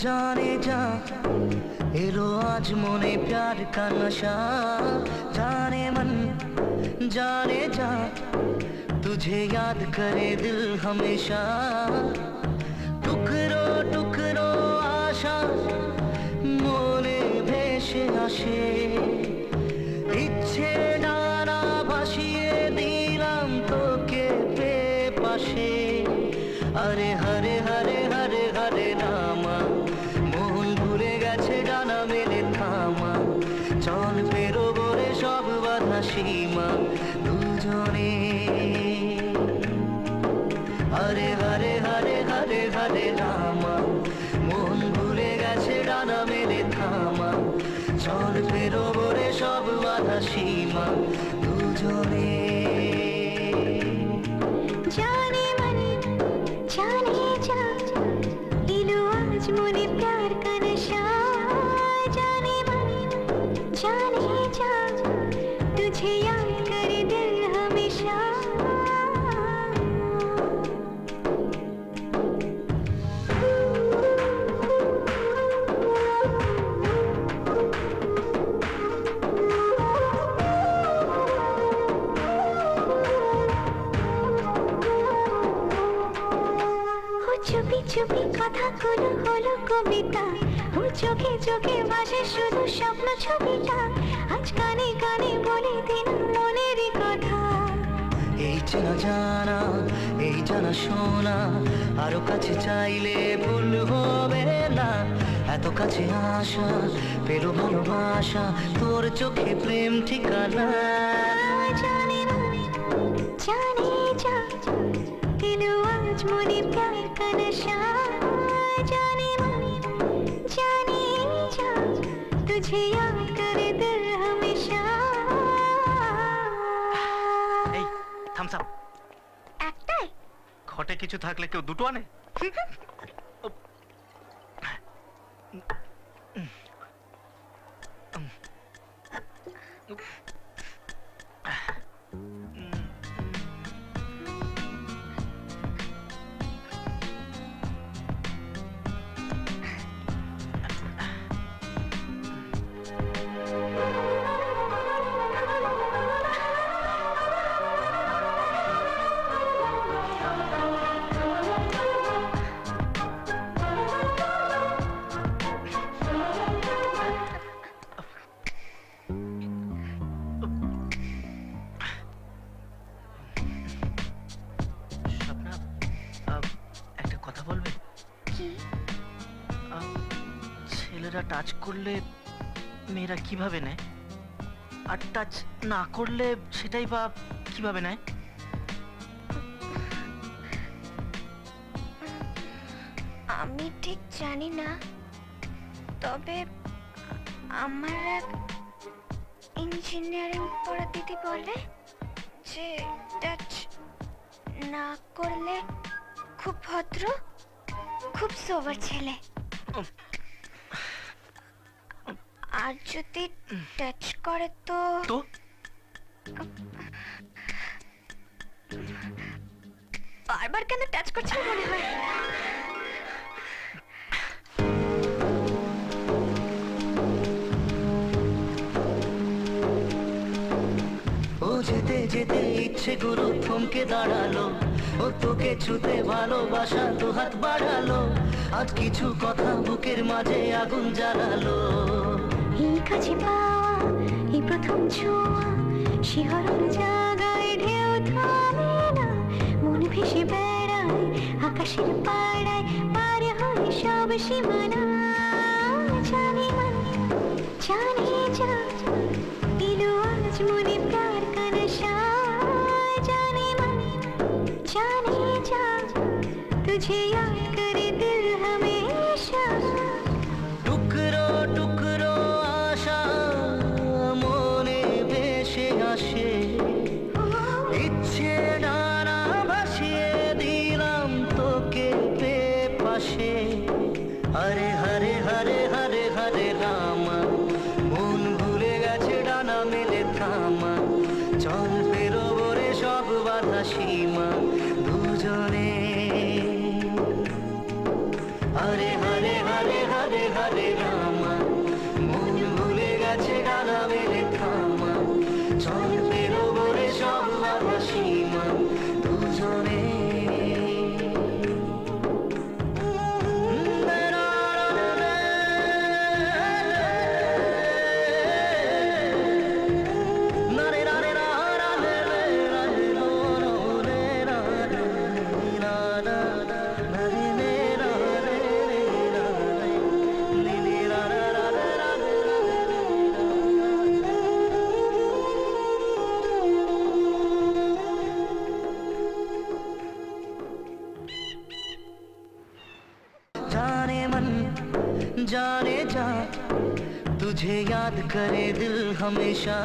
जाने जा एलो आज मोने प्यार का नशा जाने मन जाने जा तुझे याद करे दिल हमेशा टुकरो टुकरो आशा मोने भेसे आशे इच्छे डाना भासिए दिलाम तोके पे पाशे अरे हरे हरे हरे हरे रामा मोहन भूले गेछे डाना मेले थामा चल पेरोबो रे सब बाधा सीमा दुजने हरे हरे हरे हरे हरे रामा मोहन भूले गेछे डाना मेले थामा चल पेरोबो रे सब बाधा सीमा दुजने जाने मन जाने जा एलो आज मोने प्यार का नशा जाने मन जाने जा तुझे याद करे दिल हमेशा চুপি চুপি কথাগুলো হলো কবিতা ও চোখে চোখে ভাসে শুধু স্বপ্ন ছবিটা আজ কানে কানে বলে দিন মনেরই কথা এই চেনা জানা এই জানা শোনা আরো কাছে চাইলে ভুল হবে না এত কাছে আসা পেলো ভালোবাসা তোর চোখে প্রেম ঠিকানা জানে না জানে যা এলো আজ মনে প্যার का नशा जाने मन जाने जा तुझे याद करे दिल हमेशा এই থামস আপ একটাই ঘটে কিছু থাকলে কেউ দুটো আনে ছেলেরা টাচ করলে মেয়েরা কিভাবে নেয় আর টাচ না করলে সেটাই বা কিভাবে নেয় আমি ঠিক জানি না তবে আমার এক ইঞ্জিনিয়ারিং পড়া দিদি বলে যে টাচ না করলে খুব ভদ্র খুব সোবার ছেলে আর যদি টাচ করে তো বারবার কেন টাচ করছে মনে হয় ও যেতে যেতে ইচ্ছে গুরু থমকে দাঁড়ালো ও তোকে ছুতে ভালোবাসা তো হাত বাড়ালো আজ কিছু কথা বুকের মাঝে আগুন জ্বালালো এই কাছে পাওয়া এই প্রথম ছোঁয়া শিহরণ জাগায় ঢেউ থামে না মন ভেসে বেড়ায় আকাশের পাড়ায় পার হয় সব সীমানা জানে মন জানে যা এলো আজ মনে প্যার का नशा जाने मन जाने जा तुझे याद करे दिल हमेशा টুকরো টুকরো আশা মনে ভেসে আসে ইচ্ছে ডানা ভাসিয়ে দিলাম তোকে পে পাশে হরে হরে হরে হরে হরে রামা মন ভুলে গেছে ডানা মেলে থামা চল পেরোবো রে সব বাধা সীমা দুজনে হরে হরে হরে হরে হরে রামা মন ভুলে গেছে ডানা মেলে থামা চল বেরোবো রে সব বাধা সীমা দুজনে जाने मन जाने जा तुझे याद करे दिल हमेशा